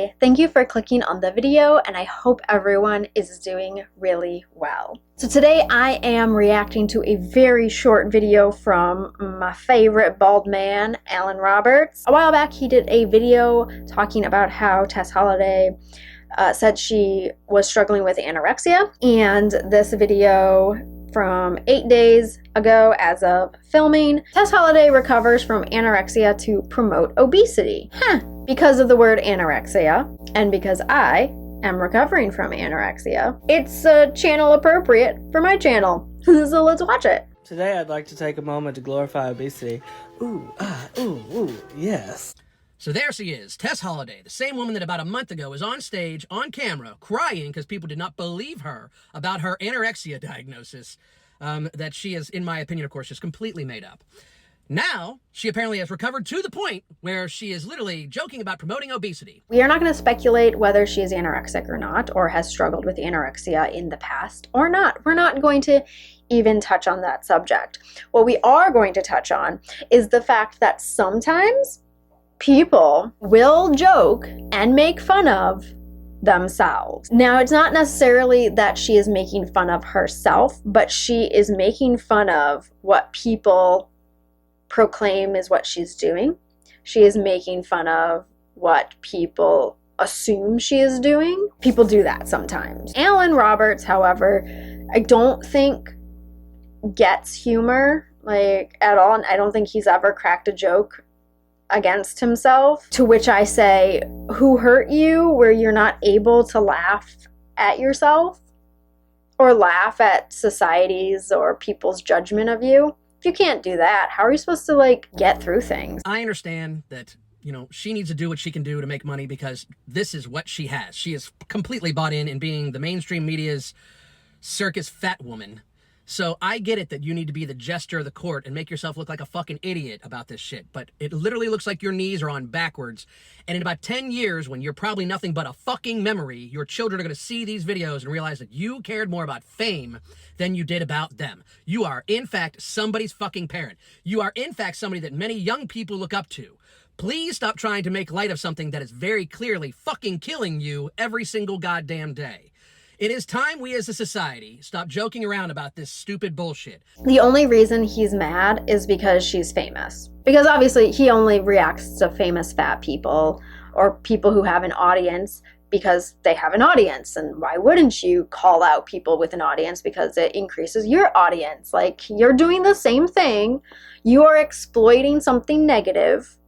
Hi, thank you for clicking on the video, and I hope everyone is doing really well. So today I am reacting to a very short video from my favorite bald man, Alan Roberts. A while back he did a video talking about how Tess Holliday said she was struggling with anorexia, and this video from 8 days ago as of filming, Tess Holliday recovers from anorexia to promote obesity. Because of the word anorexia, and because I am recovering from anorexia, it's channel appropriate for my channel. So let's watch it. Today I'd like to take a moment to glorify obesity. Ooh, yes. So there she is, Tess Holliday, the same woman that about a month ago was on stage, on camera, crying because people did not believe her about her anorexia diagnosis, that she is, in my opinion, of course, just completely made up. Now, she apparently has recovered to the point where she is literally joking about promoting obesity. We are not going to speculate whether she is anorexic or not, or has struggled with anorexia in the past or not. We're not going to even touch on that subject. What we are going to touch on is the fact that sometimes people will joke and make fun of themselves. Now, it's not necessarily that she is making fun of herself, but she is making fun of what people proclaim is what she's doing. She is making fun of what people assume she is doing. People do that sometimes. Alan Roberts, however, I don't think gets humor, like, at all. And I don't think he's ever cracked a joke against himself, to which I say, who hurt you where you're not able to laugh at yourself or laugh at society's or people's judgment of you? If you can't do that, how are you supposed to, like, get through things? I understand that, you know, she needs to do what she can do to make money because this is what she has. She is completely bought in being the mainstream media's circus fat woman. So I get it that you need to be the jester of the court and make yourself look like a fucking idiot about this shit. But it literally looks like your knees are on backwards. And in about 10 years, when you're probably nothing but a fucking memory, your children are going to see these videos and realize that you cared more about fame than you did about them. You are, in fact, somebody's fucking parent. You are, in fact, somebody that many young people look up to. Please stop trying to make light of something that is very clearly fucking killing you every single goddamn day. It is time we as a society stop joking around about this stupid bullshit. The only reason he's mad is because she's famous. Because obviously he only reacts to famous fat people or people who have an audience because they have an audience. And why wouldn't you call out people with an audience? Because it increases your audience. Like, you're doing the same thing. You are exploiting something negative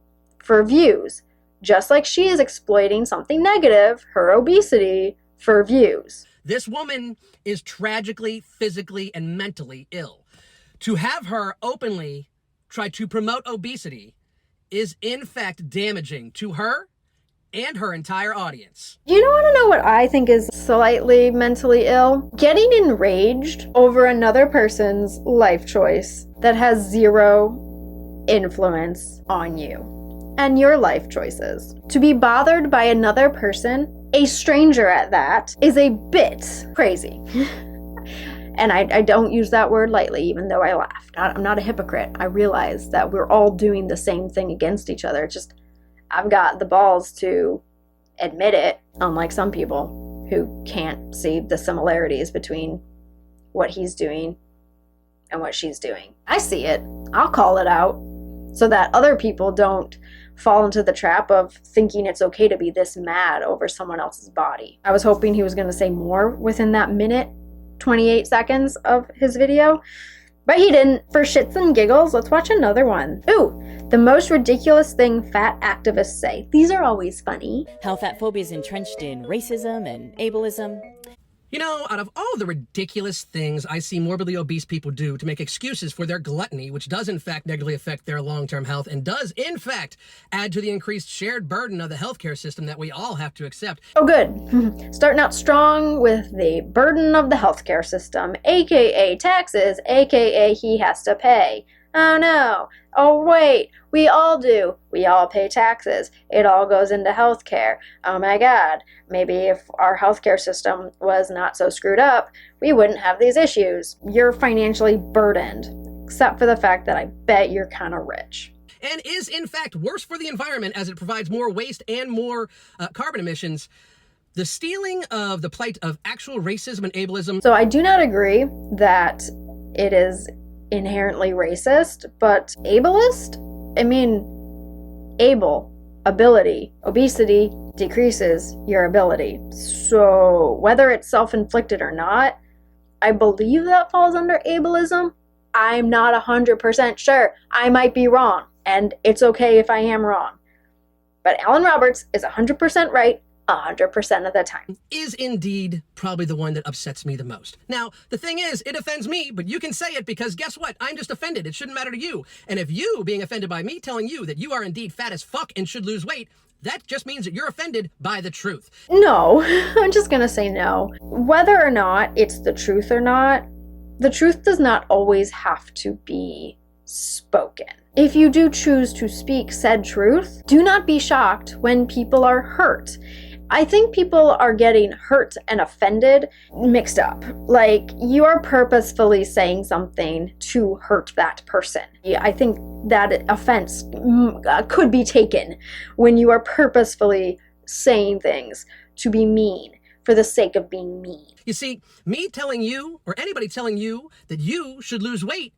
for views, just like she is exploiting something negative, her obesity, for views. This woman is tragically, physically, and mentally ill. To have her openly try to promote obesity is in fact damaging to her and her entire audience. You don't want to know what I think is slightly mentally ill? Getting enraged over another person's life choice that has zero influence on you and your life choices. To be bothered by another person, a stranger at that, is a bit crazy. And I don't use that word lightly, even though I laughed. I'm not a hypocrite. I realize that we're all doing the same thing against each other. It's just, I've got the balls to admit it, unlike some people who can't see the similarities between what he's doing and what she's doing. I see it. I'll call it out so that other people don't fall into the trap of thinking it's okay to be this mad over someone else's body. I was hoping he was going to say more within that minute, 28 seconds of his video, but he didn't. For shits and giggles, let's watch another one. Ooh, the most ridiculous thing fat activists say. These are always funny. How fat phobia is entrenched in racism and ableism. You know, out of all the ridiculous things I see morbidly obese people do to make excuses for their gluttony, which does in fact negatively affect their long-term health and does in fact add to the increased shared burden of the healthcare system that we all have to accept. Oh, good. Starting out strong with the burden of the healthcare system, aka taxes, aka he has to pay. Oh no. Oh wait, we all do. We all pay taxes. It all goes into healthcare. Oh my God. Maybe if our healthcare system was not so screwed up, we wouldn't have these issues. You're financially burdened, except for the fact that I bet you're kind of rich. and is in fact worse for the environment as it provides more waste and more carbon emissions, the stealing of the plight of actual racism and ableism. So I do not agree that it is inherently racist, but ableist? I mean, able, ability, obesity decreases your ability. So whether it's self-inflicted or not, I believe that falls under ableism. I'm not 100% sure. I might be wrong, and it's okay if I am wrong. But Alan Roberts is 100% right 100% of the time. Is indeed probably the one that upsets me the most. Now, the thing is, it offends me, but you can say it because guess what? I'm just offended. It shouldn't matter to you. And if you being offended by me telling you that you are indeed fat as fuck and should lose weight, that just means that you're offended by the truth. No, I'm just gonna say no. Whether or not it's the truth or not, the truth does not always have to be spoken. If you do choose to speak said truth, do not be shocked when people are hurt. I think people are getting hurt and offended mixed up. Like, you are purposefully saying something to hurt that person. I think that offense could be taken when you are purposefully saying things to be mean for the sake of being mean. You see, me telling you, or anybody telling you that you should lose weight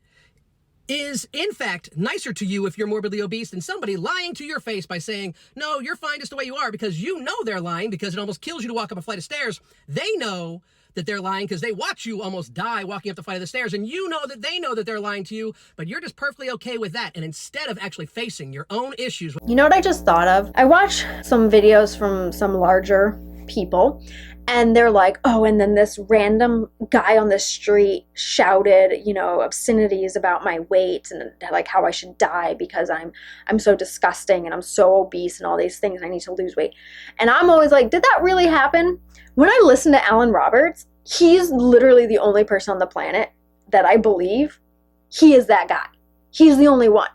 is in fact nicer to you if you're morbidly obese than somebody lying to your face by saying, no, you're fine just the way you are, because you know they're lying because it almost kills you to walk up a flight of stairs. They know that they're lying because they watch you almost die walking up the flight of the stairs, and you know that they know that they're lying to you, but you're just perfectly okay with that. And instead of actually facing your own issues. You know what I just thought of? I watched some videos from some larger people, and they're like, oh, and then this random guy on the street shouted, you know, obscenities about my weight and like how I should die because I'm so disgusting and I'm so obese and all these things, and I need to lose weight. And I'm always like, did that really happen? When I listen to Alan Roberts, he's literally the only person on the planet that I believe he is that guy. He's the only one.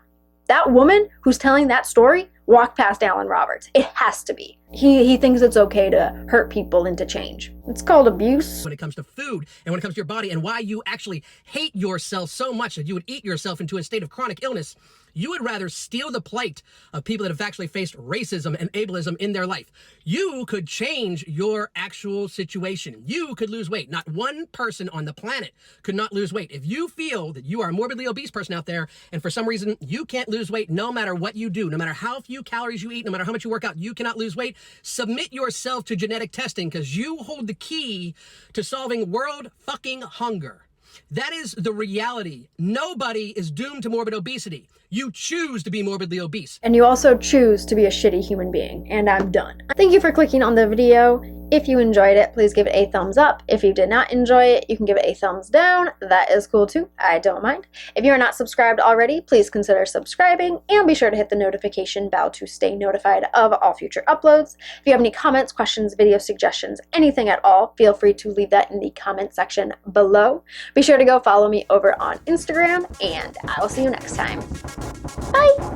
That woman who's telling that story walked past Alan Roberts. It has to be. He thinks it's okay to hurt people into change. It's called abuse. When it comes to food and when it comes to your body and why you actually hate yourself so much that you would eat yourself into a state of chronic illness, you would rather steal the plight of people that have actually faced racism and ableism in their life. You could change your actual situation. You could lose weight. Not one person on the planet could not lose weight. If you feel that you are a morbidly obese person out there and for some reason you can't lose weight no matter what you do, no matter how few calories you eat, no matter how much you work out, you cannot lose weight, submit yourself to genetic testing because you hold the key to solving world fucking hunger. That is the reality. Nobody is doomed to morbid obesity. You choose to be morbidly obese. And you also choose to be a shitty human being. And I'm done. Thank you for clicking on the video. If you enjoyed it, please give it a thumbs up. If you did not enjoy it, you can give it a thumbs down. That is cool too. I don't mind. If you are not subscribed already, please consider subscribing and be sure to hit the notification bell to stay notified of all future uploads. If you have any comments, questions, video suggestions, anything at all, feel free to leave that in the comment section below. Be sure to go follow me over on Instagram, and I will see you next time. Bye!